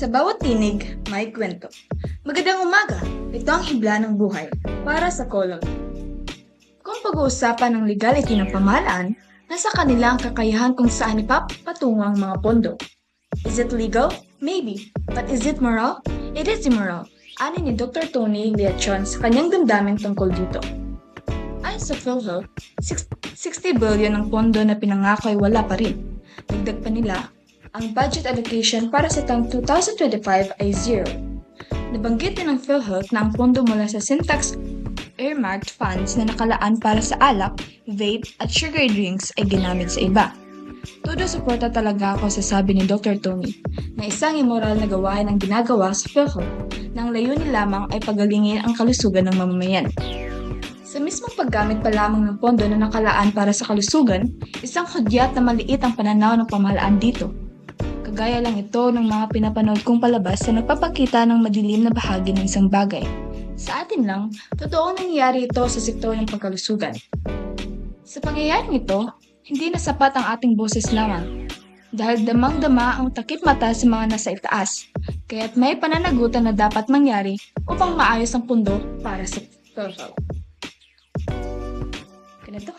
Sa bawat tinig, may kwento. Magandang umaga! Ito ang hibla ng buhay para sa kolon. Kung pag-uusapan ng legality ng pamahalaan, nasa kanila ang kakayahan kung saan ipapatungo ang mga pondo. Is it legal? Maybe. But is it moral? It is immoral. Ani ni Dr. Tony Leachon sa kanyang damdamin tungkol dito. Ayon sa PhilHealth, 60 billion ang pondo na pinangako ay wala pa rin. Dagdag pa nila, ang budget allocation para sa taong 2025 ay zero. Nabanggit din ng PhilHealth na ang pondo mula sa Syntax earmarked funds na nakalaan para sa alak, vape at sugary drinks ay ginamit sa iba. Todo suporta talaga ako sa sabi ni Dr. Tony na isang immoral na gawain ang ginagawa sa PhilHealth na ang layunin lamang ay pagalingin ang kalusugan ng mamamayan. Sa mismong paggamit pa lamang ng pondo na nakalaan para sa kalusugan, isang hudyat na maliit ang pananaw ng pamahalaan dito. Kagaya lang ito ng mga pinapanood kong palabas na nagpapakita ng madilim na bahagi ng isang bagay. Sa atin lang, totoong nangyayari ito sa sektor ng pagkalusugan. Sa pangyayaring ito, hindi na sapat ang ating boses lamang. Dahil damang-dama ang takip mata sa mga nasa itaas, kaya't may pananagutan na dapat mangyari upang maayos ang pundo para sa PhilHealth. Ganito.